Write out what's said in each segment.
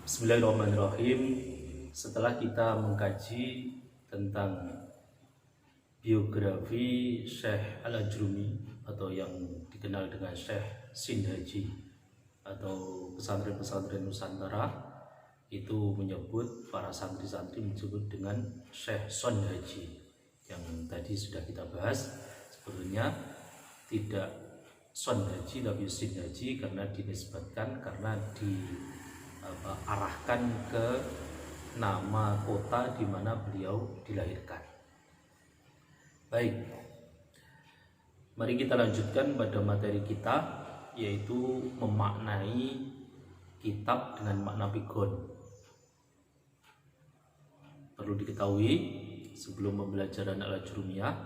Bismillahirrahmanirrahim. Setelah kita mengkaji tentang biografi Syekh Al-Ajrumi atau yang dikenal dengan Syekh Sinhaji atau pesantren-pesantren Nusantara, itu menyebut para santri-santri menyebut dengan Syekh Sonhaji. Yang tadi sudah kita bahas, sebetulnya tidak Sonhaji tapi Sinhaji karena dinisbatkan, karena diarahkan ke nama kota di mana beliau dilahirkan. Baik, mari kita lanjutkan pada materi kita, yaitu memaknai kitab dengan makna pigon. Perlu diketahui, sebelum pembelajaran Al-Ajrumiyah,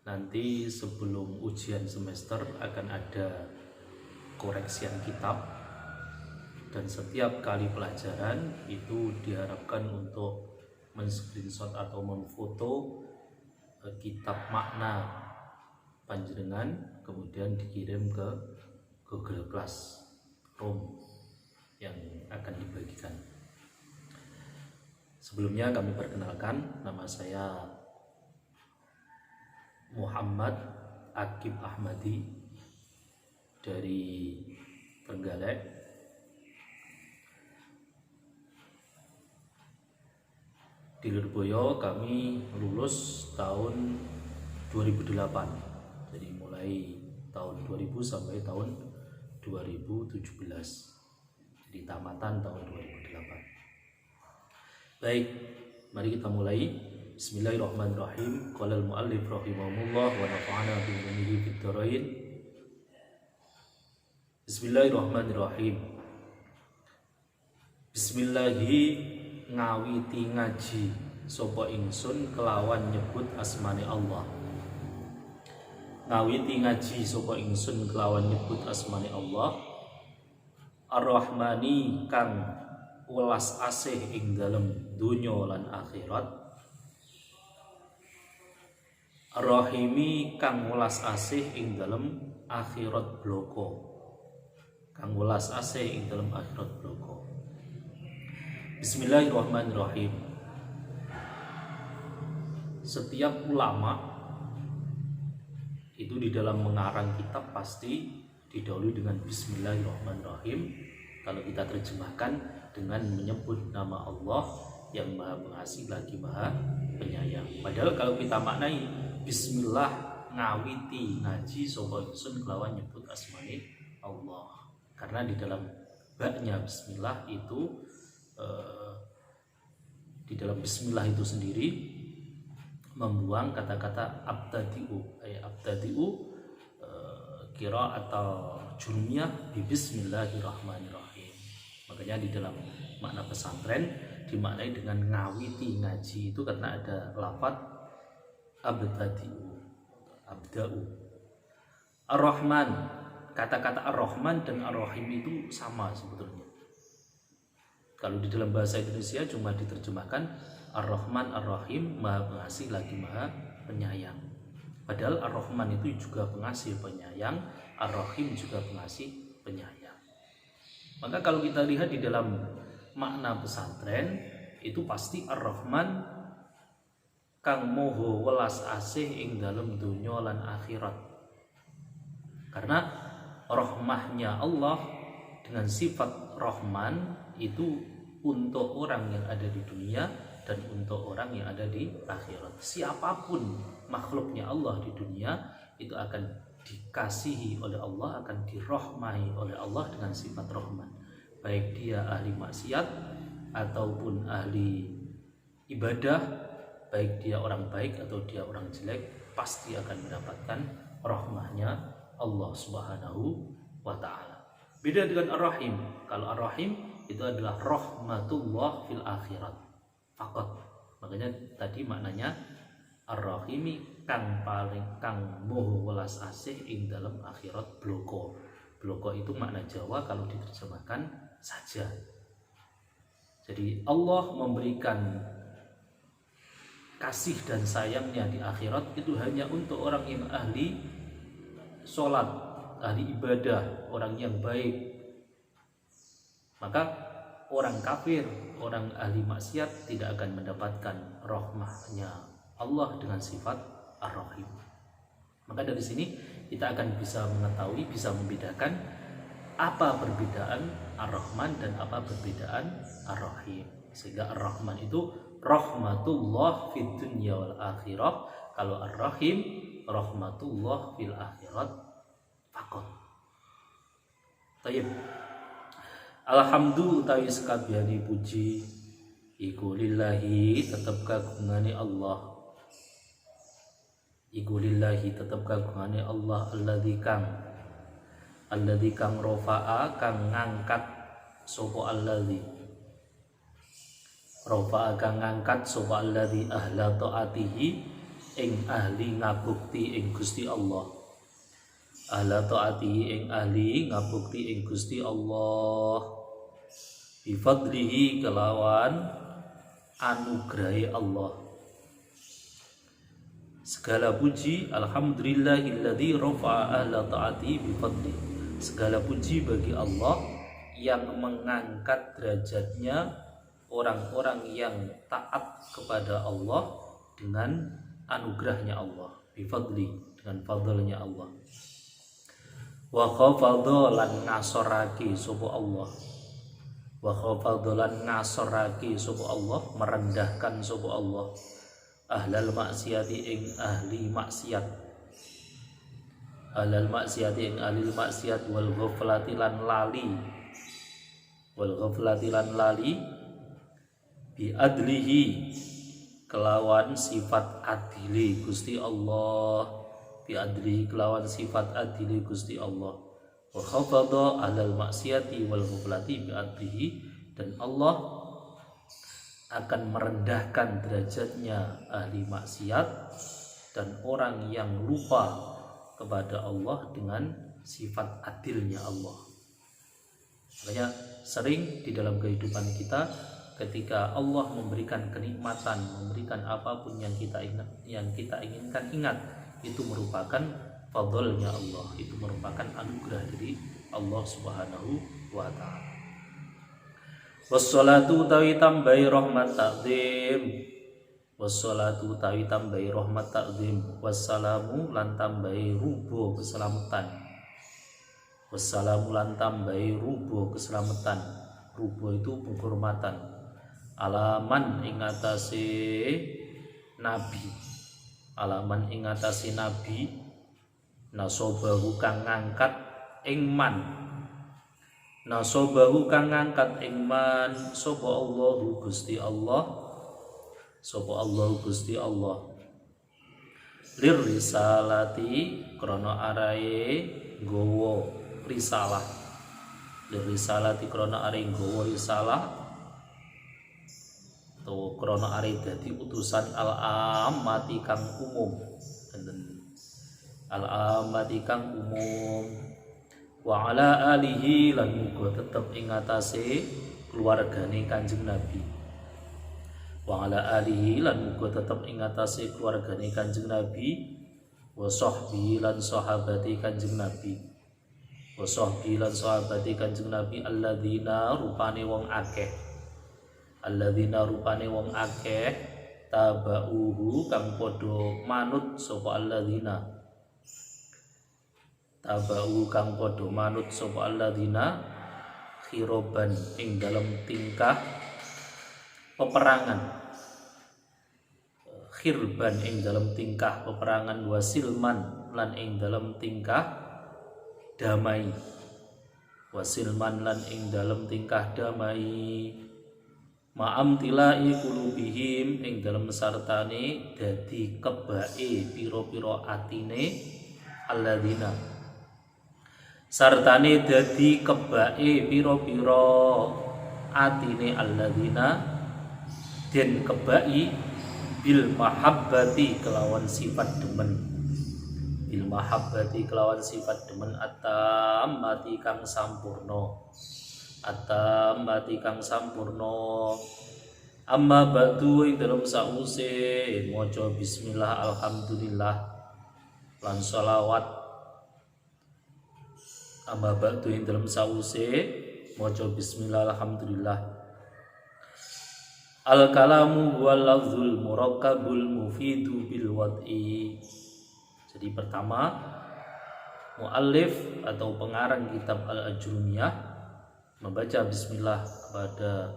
nanti sebelum ujian semester akan ada koreksian kitab, dan setiap kali pelajaran itu diharapkan untuk men-screenshot atau memfoto kitab makna panjenengan, kemudian dikirim ke Google Classroom yang akan dibagikan. Sebelumnya kami perkenalkan, nama saya Muhammad Akib Ahmadi dari Trenggalek. Di Lirboyo kami lulus tahun 2008, jadi mulai tahun 2000 sampai tahun 2017, jadi tamatan tahun 2008. Baik, mari kita mulai. Bismillahirrahmanirrahim. Qala al-muallif rahimahullah wa nafa'ana bi ilmihi fid dharain. Bismillahirrahmanirrahim. Bismillahi ngawiti ngaji sapa ingsun kelawan nyebut asmane Allah. Ngawiti ngaji sapa ingsun kelawan nyebut asmane Allah. Ar-Rahmani kang welas asih ing dalem donya lan akhirat. Ar-Rahimi kang welas asih ing dalem akhirat bloko. Kang welas asih ing dalem akhirat bloko. Bismillahirrahmanirrahim. Setiap ulama itu di dalam mengarang kitab pasti didahului dengan Bismillahirrahmanirrahim. Kalau kita terjemahkan dengan menyebut nama Allah yang Maha Pengasih lagi Maha Penyayang. Padahal kalau kita maknai Bismillah ngawiti ngaji sapa ingsun kelawan nyebut asmane Allah. Karena di dalam baknya Bismillah itu di dalam Bismillah itu sendiri membuang kata-kata abtadi'u, kira atau jurmiyah bi Bismillahirrahmanirrahim. Makanya di dalam makna pesantren dimaknai dengan ngawiti ngaji itu karena ada lafadz abda'u. Ar-Rahman, kata-kata Ar-Rahman dan Ar-Rahim itu sama sebetulnya. Kalau di dalam bahasa Indonesia cuma diterjemahkan Ar-Rahman Ar-Rahim, Maha Pengasih lagi Maha Penyayang. Padahal Ar-Rahman itu juga pengasih penyayang, Ar-Rahim juga pengasih penyayang. Maka kalau kita lihat di dalam makna pesantren itu pasti Ar-Rahman kang moho welas asih ing dalem donya lan akhirat. Karena rahmahnya Allah dengan sifat Rahman itu untuk orang yang ada di dunia dan untuk orang yang ada di akhirat. Siapapun makhluknya Allah di dunia itu akan dikasihi oleh Allah, akan dirahmati oleh Allah dengan sifat Rahman. Baik dia ahli maksiat ataupun ahli ibadah, baik dia orang baik atau dia orang jelek, pasti akan mendapatkan rahmahnya Allah Subhanahu wa ta'ala. Beda dengan Ar-Rahim. Kalau Ar-Rahim itu adalah rahmatullah fil akhirat faqat. Makanya tadi maknanya Ar-Rahimi kang moho welas asih ing dalam akhirat bloko. Bloko itu makna Jawa kalau diterjemahkan saja. Jadi Allah memberikan kasih dan sayangnya di akhirat itu hanya untuk orang yang ahli sholat, ahli ibadah, orang yang baik. Maka orang kafir, orang ahli maksiat tidak akan mendapatkan rahmahnya Allah dengan sifat Ar-Rahim. Maka dari sini kita akan bisa mengetahui, bisa membedakan apa perbedaan Ar-Rahman dan apa perbedaan Ar-Rahim. Sehingga Ar-Rahman itu rahmatullah fid dunya wal akhirah, kalau Ar-Rahim rahmatullah fil akhirat faqat. Tayyib. Alhamdulillah utawi sekabehane puji iku lillahi tetep kagungane Allah. Iku lillahi tetep kagungane Allah alladzi kang rofa'a kang ngangkat sapa alladzi rofa'a kang ngangkat sapa alladzi ahla taatihi ing ahli ngabukti ing Gusti Allah. Ahla taatihi ing ahli ngabukti ing Gusti Allah bifadlihi kelawan anugrahi Allah. Segala puji alhamdulillahilladzi rafa'a ahla ta'ati bifadli. Segala puji bagi Allah yang mengangkat derajatnya orang-orang yang taat kepada Allah dengan anugerahnya Allah, bifadli, dengan fadlnya Allah. Wa khafadha lan ngasorake sapa Allah. Wa khafadha lan ngasorake sapa Allah, merendahkan sapa Allah. Ahlal maksiati ing ahli maksiat, ahlal maksiati ing ahli maksiat, wal ghaflati lan lali, wal ghaflati lan lali bi adlihi kelawan sifat adili Gusti Allah, bi adlihi kelawan sifat adili Gusti Allah. Wa khafadha ahlal maksiati wal ghaflati bi adlihi, dan Allah akan merendahkan derajatnya ahli maksiat dan orang yang lupa kepada Allah dengan sifat adilnya Allah. Makanya sering di dalam kehidupan kita ketika Allah memberikan kenikmatan, memberikan apapun yang kita inginkan, ingat itu merupakan fadlnya Allah, itu merupakan anugerah dari Allah Subhanahu wa ta'ala. Wassalatu tawi tambahi rahmat ta'zim, wassalatu tawi tambahi rahmat ta'zim, wassalamu lan tambahi rubo keselamatan, wassalamu lan tambahi rubo keselamatan. Rubo itu penghormatan. Alaman ing atase nabi, alaman ing atase nabi, nasobahu kang ngangkat ing man, nasobahu kang ngangkat ing man sapa Allahu Gusti Allah, sapa Allahu Gusti Allah, lir risalati krana arae nggawa risalah, lir risalati krana arae nggawa risalah, to krana arae dadi utusan al-ammati kang umum, al-ammati kang umum. Wa ala alihi lan muga tetep ing atase keluargane Kanjeng Nabi. Wa ala alihi lan muga tetep ing atase keluargane Kanjeng Nabi. Wa sahbihi lan sahabati Kanjeng Nabi. Wa sahbihi lan sahabati Kanjeng Nabi alladzina rupane wong akeh. Alladzina rupane wong akeh tabauhu kang padha manut sapa alladzina, tabau kang padha manut sapa alladzina khiroban ing dalam tingkah peperangan, khirban ing dalam tingkah peperangan, wasilman lan ing dalam tingkah damai, wasilman lan ing dalam tingkah damai, ma'amtilai qulubihim ing dalam sartane dadi kebake pira-pira atine alladzina, sartane dadi kebake pira-pira atine alladzina, den kebaki bil mahabbati kelawan sifat demen, bil mahabbati kelawan sifat demen atamati kang sampurna, atamati kang sampurna. Amma ba'du ing dalem sause maca bismillah alhamdulillah lan sholawat. Amma ba'du ing dalem sause maca bismillah alhamdulillah. Al kalamu wal lafzul murakkabul mufidu bil wad'i. Jadi pertama, muallif atau pengarang kitab Al-Ajrumiyah membaca bismillah pada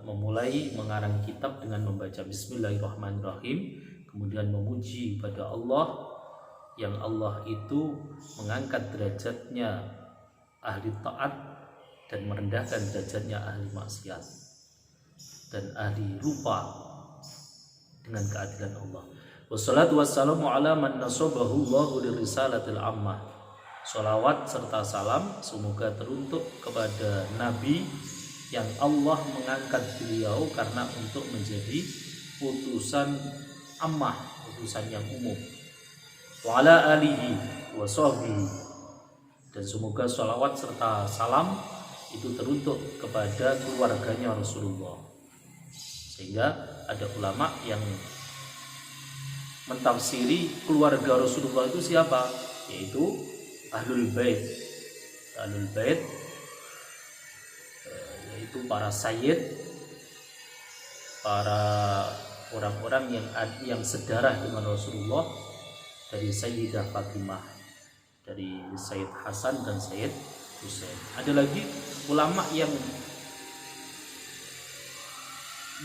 memulai mengarang kitab dengan membaca bismillahirrahmanirrahim, kemudian memuji pada Allah yang Allah itu mengangkat derajatnya ahli taat dan merendahkan derajatnya ahli maksiat dan ahli lupa dengan keadilan Allah. Wassalatu wassalamu ala man nasabahu Allahu lirisalatil ammah. Salawat serta salam semoga teruntuk kepada Nabi yang Allah mengangkat beliau karena untuk menjadi utusan ammah, utusan yang umum. Wa ala alihi wa sahbihi, dan semoga salawat serta salam itu teruntuk kepada keluarganya Rasulullah. Sehingga ada ulama yang mentafsiri keluarga Rasulullah itu siapa? Yaitu Ahlul Bait. Ahlul Bait yaitu para sayyid, para orang-orang yang sedarah dengan Rasulullah, dari Sayyidah Fatimah, dari Sayyid Hasan dan Sayyid Husain. Ada lagi ulama yang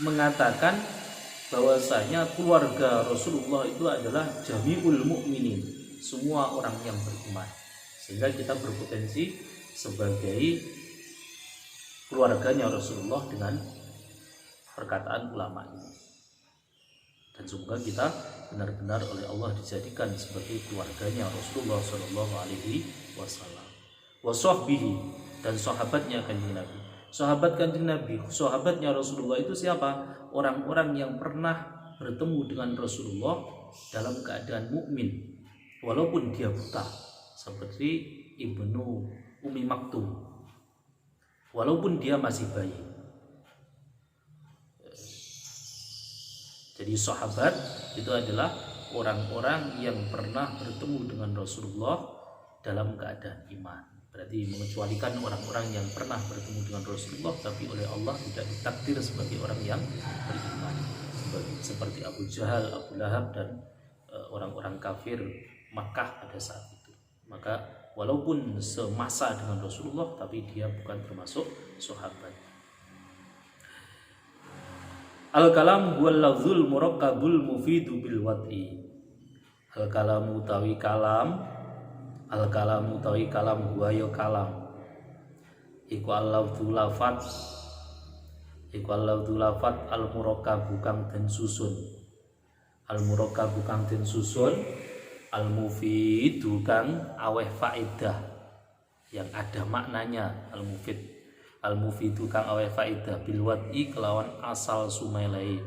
mengatakan bahwasanya keluarga Rasulullah itu adalah jami'ul mu'minin, semua orang yang beriman, sehingga kita berpotensi sebagai keluarganya Rasulullah dengan perkataan ulama ini. Dan semoga kita benar-benar oleh Allah dijadikan sebagai keluarganya Rasulullah Shallallahu Alaihi Wasallam. Wasahbihi, dan sahabatnya kanjeng Nabi. Sahabat kanjeng Nabi, sahabatnya Rasulullah itu siapa? Orang-orang yang pernah bertemu dengan Rasulullah dalam keadaan mukmin, walaupun dia buta, seperti Ibnu Ummi Maktum, walaupun dia masih bayi. Jadi sahabat itu adalah orang-orang yang pernah bertemu dengan Rasulullah dalam keadaan iman. Berarti mengecualikan orang-orang yang pernah bertemu dengan Rasulullah tapi oleh Allah tidak ditakdir sebagai orang yang beriman, seperti Abu Jahal, Abu Lahab, dan orang-orang kafir Makkah pada saat itu. Maka walaupun semasa dengan Rasulullah tapi dia bukan termasuk sahabat. Al-kalam huwal lafzul murakkabul mufidu bil wad'i. Al-kalamu utawi kalam, al-kalamu utawi kalam huwa ya kalam. Iku al-lafzu lafat, iku al-lafzu lafat al-murakkabu kang den susun. Al-murakkabu kang den susun, al-mufidu kang aweh faedah yang ada maknanya. Al-mufidu kang aweh faedah bil wad'i kelawan asal sumailai.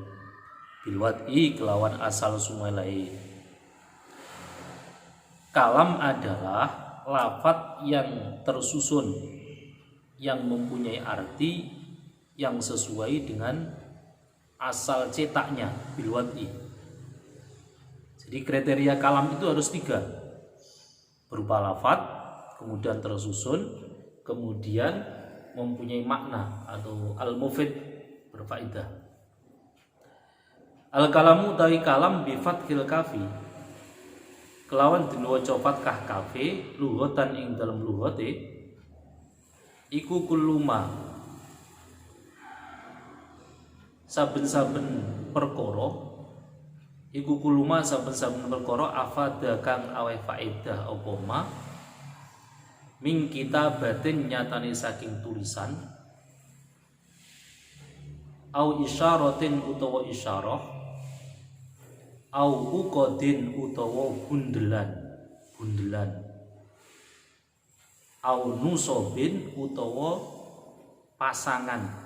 Bil wad'i kelawan asal sumailai. Kalam adalah lafaz yang tersusun, yang mempunyai arti yang sesuai dengan asal cetaknya, bil wad'i. Jadi kriteria kalam itu harus 3, berupa lafaz, kemudian tersusun, kemudian mempunyai makna atau al-mufid, berfaedah. Al-kalamu tawi kalam bi fathil kafi, kelawan den waca fathah kafe, lughatan ing dalam lughate iku kulluma, saben-saben perkara, iku kulluma saben-saben perkara afada kang aweh faedah apa ma min kitabatin nyatane saking tulisan, au isyaratin utawa isyarah, au uqadin utawa bundelan, au nusobin utawa pasangan.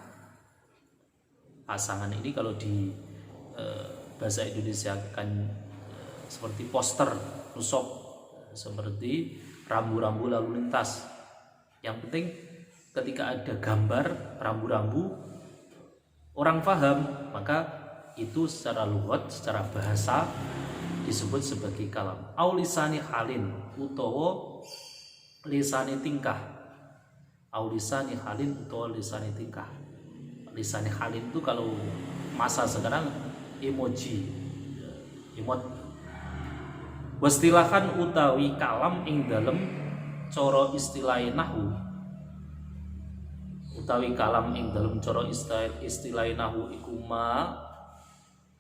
Pasangan ini kalau di bahasa Indonesia kan seperti poster, nusob, seperti rambu-rambu lalu lintas. Yang penting ketika ada gambar rambu-rambu orang paham, maka itu secara lughat, secara bahasa disebut sebagai kalam. Au lisani halin utawa lisani tingkah, au lisani halin atau lisani tingkah. Lisani halin itu kalau masa sekarang emoji, emot. Wastilahan utawi kalam ing dalem cara istilah nahwu, utawi kalam ing dalem cara istilah nahwu iku ma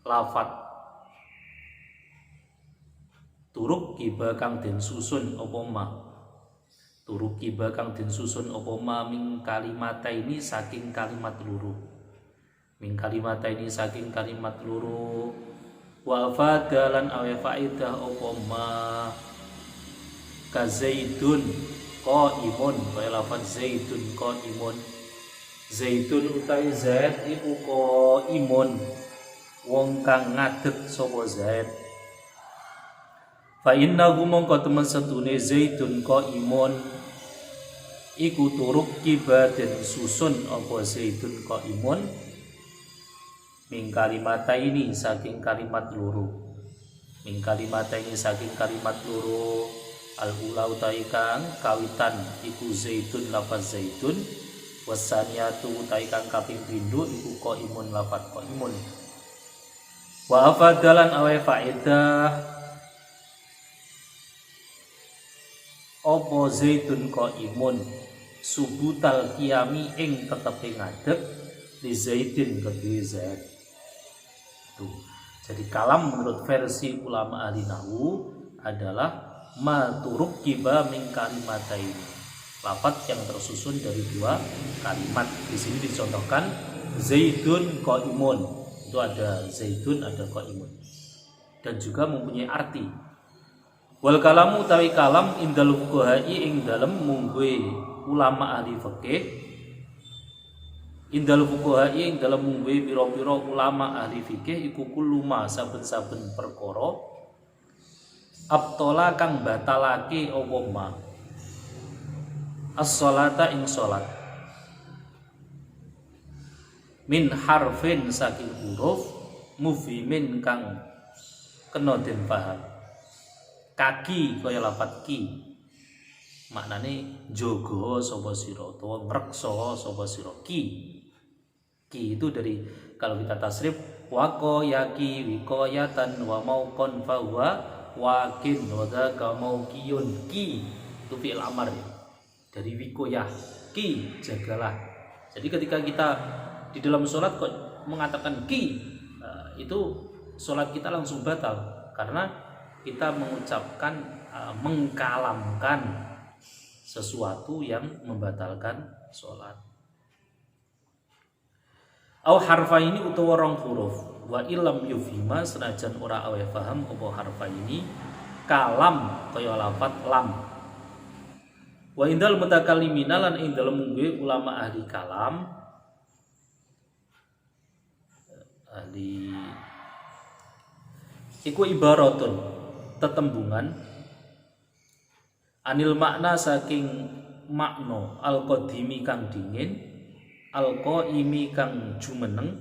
lafat turuk kiba kang den susun apa ma, turuk kiba kang den susun apa ma ming kalimata ini saking kalimat luru, ming kalimata ini saking kalimat luru. Wa fadalan awe faidah apa ma ka zaidun qaimun, kaya lafaz zaidun qaimun. Zaidun utawi zaid iku qaimun, wong kang ngadeg sapa zaid. Fa innahu mongko temen setune zaidun qaimun iku turuk kiba den susun apa zaidun qaimun min kalimata ini saking kalimat luru, min kalimata ini saking kalimat luru. Al ula utawi kang kawitan iku zaitun lafaz zaitun, wasaniyatu utawi kang kaping pindho iku qaimun lafaz qaimun. Wa afadalan awe faedah apa zaitun qaimun subutal qiyami ing tetepe ngadeg di zaidin kedue zaid. Tuh. Jadi kalam menurut versi ulama ahli nahwu adalah ma turuk kiba min kalimatain, lafaz yang tersusun dari dua kalimat. Di sini dicontohkan zaidun qaimun, itu ada zaidun ada qaimun, dan juga mempunyai arti. Wal kalamu utawi kalam indal fuqaha'i ing dalem mungguhe ulama ahli fikih, indal fuqaha'i ing dalem mungguhe pira-pira ulama ahli fikih iku kuluma saben-saben perkara abtola kang batalake apa ma as-sholata ing salat min harfin saking huruf mufhimin kang kena den paham. Kaki kaya lafat ki maknane jaga sapa sira utawa ngreksa sapa sira. Ki itu dari kalau kita tasrif waqo yaki wiqayatan wa mauqon fa huwa waqin wa dzaka mauqiyun. Ki itu fi'il amar dari wiqayah, ki jagalah. Jadi ketika kita di dalam sholat kok mengatakan ki, itu sholat kita langsung batal karena kita mengucapkan mengkalamkan sesuatu yang membatalkan sholat. Au harfa ini utawa rong huruf wa ilam yufhima senajan ora awe paham apa harfa ini kalam kaya lafat lam. Wa indal mutakallimina lan ing dalem mungguhe ulama ahli kalam, ahli iku ibaratun tetembungan anil makna saking makna al-qadimi kang dingin, al-qaimi kang jumeneng,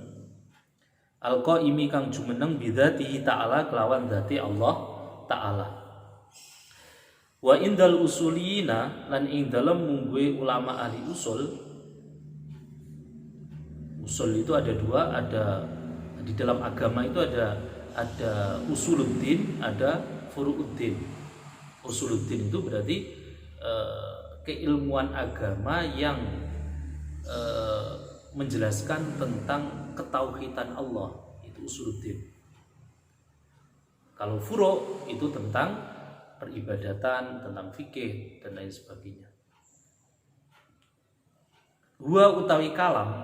al-qaimi kang jumeneng bidzatihi ta'ala kelawan dzati Allah ta'ala. Wa indal usuliyina lan ing dalem mungguhe ulama ahli usul. Usul itu ada dua, ada di dalam agama itu ada usuluddin, ada furu'uddin. Usuluddin itu berarti keilmuan agama yang menjelaskan tentang ketauhidan Allah, itu usuluddin. Kalau furu' itu tentang peribadatan, tentang fikih dan lain sebagainya. Huwa utawi kalam,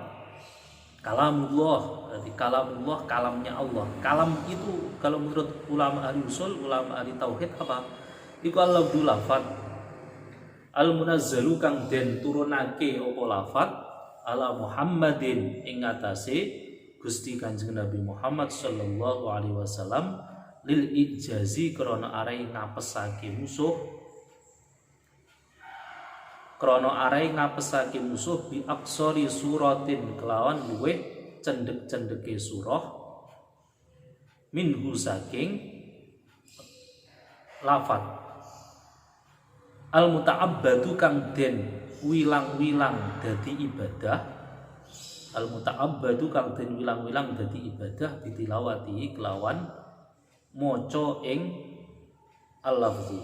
kalamullah, berarti kalamullah kalamnya Allah. Kalam itu kalau menurut ulama ahli usul, ulama ahli tauhid apa? Iku al-lafdhu lafad al-munazzalu kang den turunake apa lafad ala Muhammadin ing atase Gusti Kanjeng Nabi Muhammad sallallahu alaihi wasallam lil ijazi krana arai ngapesake musuh, krana arai ngapesake musuh bi aksori suratin kelawan luweh cendhek-cendheke surah minhu saking lafad al muta'abbadu kang den wilang-wilang dadi ibadah, al muta'abbadu kang den wilang-wilang dadi ibadah bitilawati kelawan maca ing al-lafzu.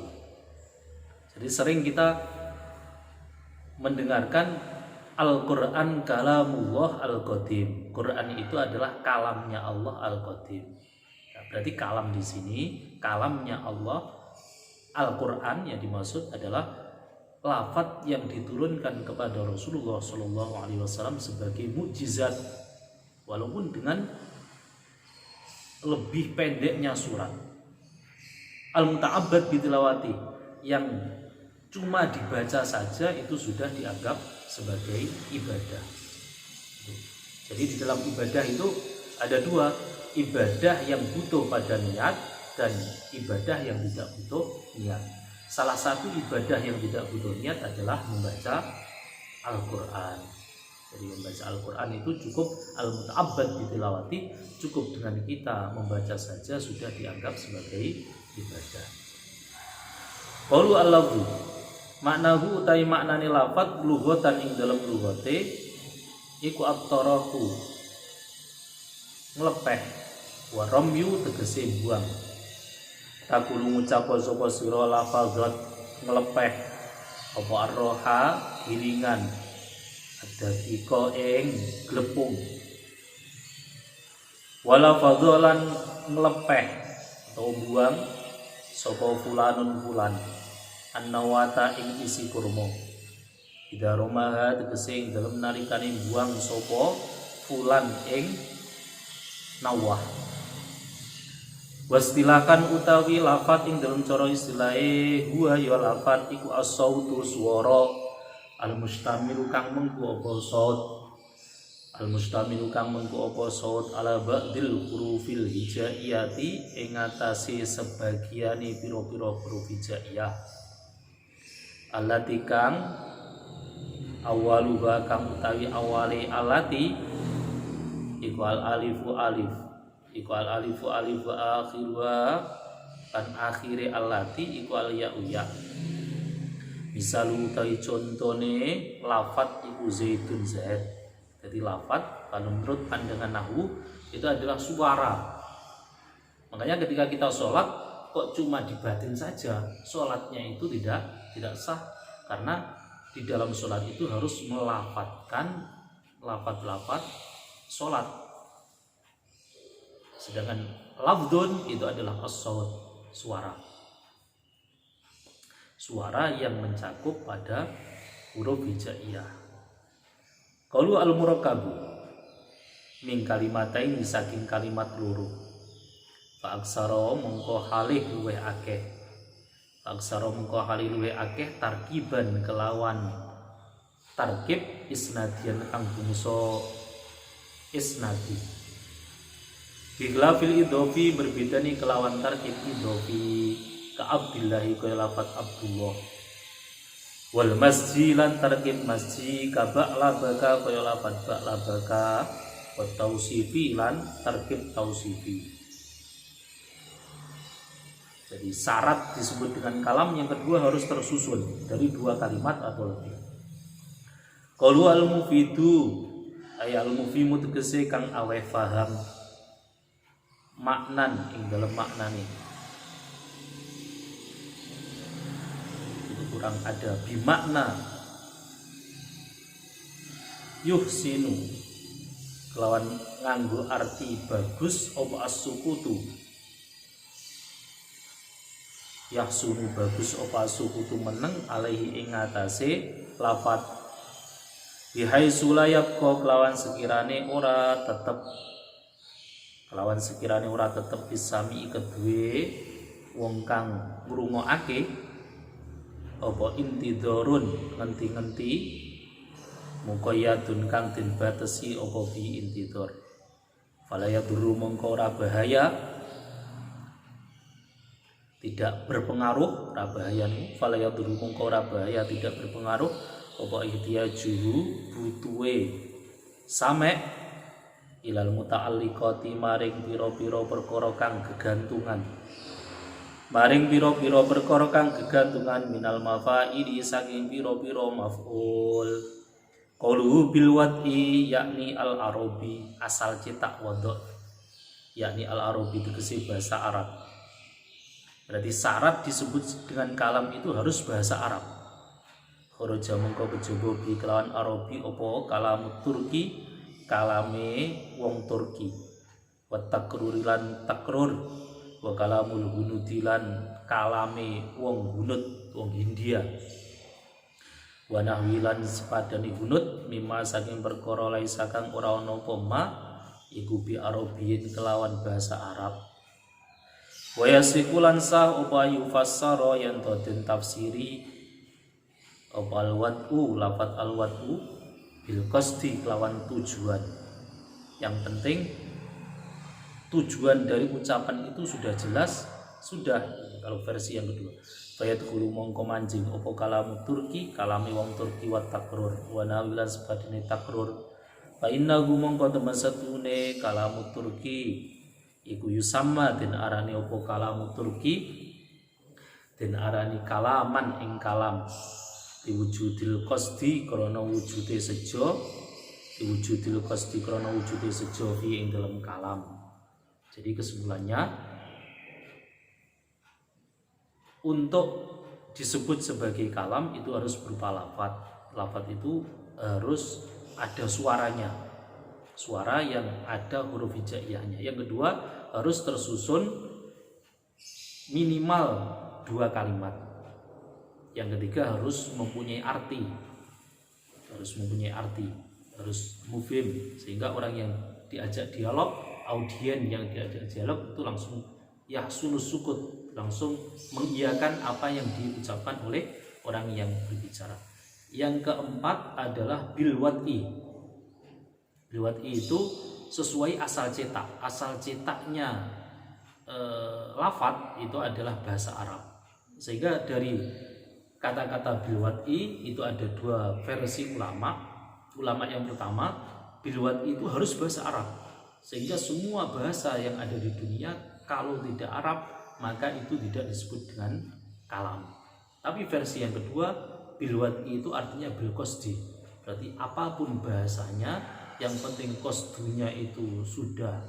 Jadi sering kita mendengarkan Al-Quran kalamullah al-qadim. Quran itu adalah kalamnya Allah al-qadim. Nah, berarti kalam di sini, kalamnya Allah. Al-Quran yang dimaksud adalah lafaz yang diturunkan kepada Rasulullah SAW sebagai mukjizat, walaupun dengan lebih pendeknya surat. Al-muta'abbad bitilawati, yang cuma dibaca saja itu sudah dianggap sebagai ibadah. Jadi di dalam ibadah itu ada dua, ibadah yang butuh pada niat dan ibadah yang tidak butuh niat. Salah satu ibadah yang tidak butuh niat adalah membaca Al-Quran. Jadi membaca Al-Quran itu cukup al-muta'abbad bitilawati, cukup dengan kita membaca saja sudah dianggap sebagai ibadah. Qaulu al-lafzu, maknahu utai maknane lafaz lughatan ing dalam lughate iku at-taraku nglepeh, wa ramyu tegese buang. Takulu ngucap sapa sira lafazat nglepeh apa arroha gilingan ada kiko ing glepung, wala fadholan nglepeh atau buang sapa fulanun fulan annawata ing isi kurma. Ida romaha tegese ing dalem nalikane buang sapa fulan ing nawah. Wastilakan utawi lafat ing dalem cara istilahe huwa ya lafat iku as-sautu swara al-mustamilu kang mengku apa saut, al-mustamilu kang mengku apa saut ala ba'dil hurufil hijaiyati ing atase sebagiane pira-pira huruf hijaiyah. Allati kang awaluha kang utawi awale alati iku al-alifu alif, iku al-alifu alif wa akhiruha kan akhire allati iku al-ya'u ya. Misal utawi contone lafat iku zaitun zaid. Jadi lafat kalau menurut pandangan nahwu itu adalah suara. Makanya ketika kita sholat kok cuma di batin saja, sholatnya itu tidak sah, karena di dalam sholat itu harus melafatkan lafat-lafat sholat. Sedangkan lafdun itu adalah as-saut, suara yang mencakup pada huruf hijaiyah. Qaulu al-murakkabu min kalimatain saking kalimat loro. Fa aksara mongko halih luweh akeh. Fa aksara mongko halih luweh akeh tarkiban kelawan tarkib isnadian kang bungso isnadi. Biglafil idhofi berbeda nih kelawan tarkib idhofi ka Abdillahi kaya lafat Abdullah. Wal masjilan tarkib masjid ka ba'labaka kaya lafat ba'labaka. Wa tausifi lan tarkib tausifi. Jadi syarat disebut dengan kalam yang kedua harus tersusun dari dua kalimat atau lebih. Qalu al-mufidu ay al-mufimu tegese kang aweh faham maknan ing dalam maknane. Itu kurang ada bimakna yuhsinu kelawan nganggo arti bagus apa as-sukutu. Yahsunu bagus apa as-sukutu meneng alaihi ing atase lafat bihai sulayak ko kelawan sekirane ora tetep bisami kedue wong kang ngrungokake apa intidorun ngenti-ngenti muqayyadun kang den batesi apa fi intidor falaya duru mongko ora bahaya tidak berpengaruh rabahayanu falaya duru mongko ora bahaya tidak berpengaruh apa ihtiyajuhu butuhe same ilal muta'alliqati maring pira-pira perkara kang gegantungan maring pira-pira perkara kang gegantungan minal mafaili saking pira-pira maf'ul. Qauluhu bil wad'i yakni al arabi, asal cetak wadok yakni al arabi tegese bahasa Arab. Berarti syarat disebut dengan kalam itu harus bahasa Arab. Kharaja mengko kejaba bi kelawan arabi apa kalam Turki, kalame wong Turki. Wa takrurilan takrur wa kalamul hunudilan kalame wong hunut wong Hindia. Wa nahwilan sepadani hunut mimma saking perkara laisa kang ora ana apa ma iku bi arabiyin kelawan bahasa Arab. Wa yasikulan sah apa yufassara yen to den tafsiri apa al-wad'u lafat al-wad'u bil qasdi kelawan tujuan. Yang penting tujuan dari ucapan itu sudah jelas, sudah. Kalau versi yang kedua, fayadkhulu mongko manjing apa kalamu Turki, kalami wong Turki wa takrur wa nawilan sepadine takrur. Fa innahu mongko temen satune kalamu Turki iku yusamma den arani apa kalamu Turki, den arani kalaman ing kalam diwujudil qasdi krana wujude sejo, diwujudil qasdi krana wujude sejo fi ing dalam kalam. Jadi kesimpulannya, untuk disebut sebagai kalam itu harus berupa lafaz. Lafaz itu harus ada suaranya, suara yang ada huruf hijaiyahnya. Yang kedua harus tersusun minimal 2 kalimat. Yang ketiga harus mempunyai arti, harus mufhim, sehingga orang yang diajak dialog, audien yang diajak dialog itu langsung yahsunus sukut, langsung mengiyakan apa yang diucapkan oleh orang yang berbicara. Yang keempat adalah bil wad'i. Bil wad'i itu sesuai asal cetak. Asal cetaknya lafadz itu adalah bahasa Arab. Sehingga dari kata-kata bil wad'i itu ada 2 versi ulama. Ulama yang pertama, bil wad'i itu harus bahasa Arab. Sehingga semua bahasa yang ada di dunia kalau tidak Arab maka itu tidak disebut dengan kalam. Tapi versi yang kedua, bil wad'i itu artinya bil qasdi. Berarti apapun bahasanya, yang penting qasdunya itu sudah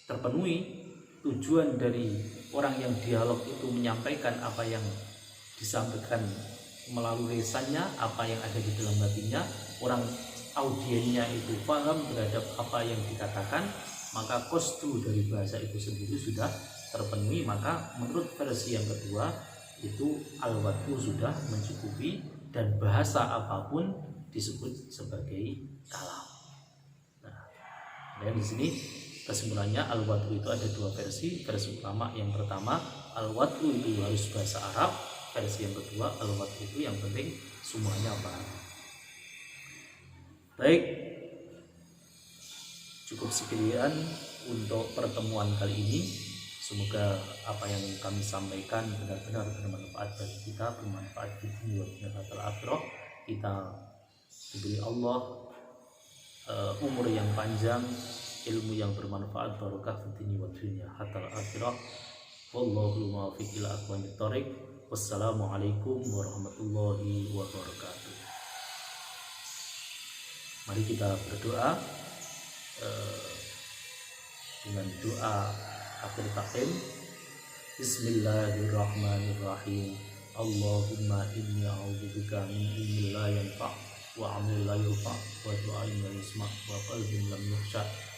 terpenuhi. Tujuan dari orang yang dialog itu menyampaikan apa yang disampaikan melalui lisannya, apa yang ada di dalam hatinya. Orang audiennya itu paham terhadap apa yang dikatakan, maka qasdu dari bahasa itu sendiri sudah terpenuhi. Maka menurut versi yang kedua itu al-wad'u sudah mencukupi dan bahasa apapun disebut sebagai kalam. Nah, dan di sini kesimpulannya al-wad'u itu ada 2 versi. Versi ulama yang pertama, al-wad'u itu harus bahasa Arab. Versi yang kedua, al-wad'u itu yang penting semuanya paham. Baik, cukup sekian untuk pertemuan kali ini. Semoga apa yang kami sampaikan benar-benar bermanfaat bagi kita, bermanfaat di dunia dan akhirat. Kita diberi Allah umur yang panjang, ilmu yang bermanfaat, barokah di dunia dan akhirat. Wallahu muwaffiq ila aqwamit thoriq. Wassalamualaikum warahmatullahi wabarakatuh. Mari kita berdoa dengan doa akhir tahim. Bismillahirrahmanirrahim. Allahumma inni a'udzubika min ilmin la yanfa' wa 'amalin la yurfa' wa du'ain la yusma' wa qalbin lam yukhsha'.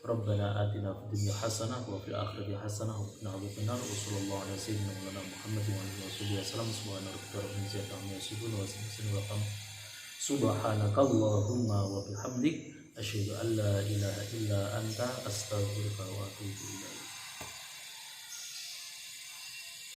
Rabbana atina fid dunya hasanah wa fil akhirati hasanah wa qina adzabannar. Wa sallallahu ala sayyidina Muhammadin wa alihi wasallam. Subhana rabbika rabbil izzati amma yasifun wa salamun ala Subhanakallahumma wa bihamdik asyhadu an la ilaha illa anta astaghfiruka wa atubu ilaik.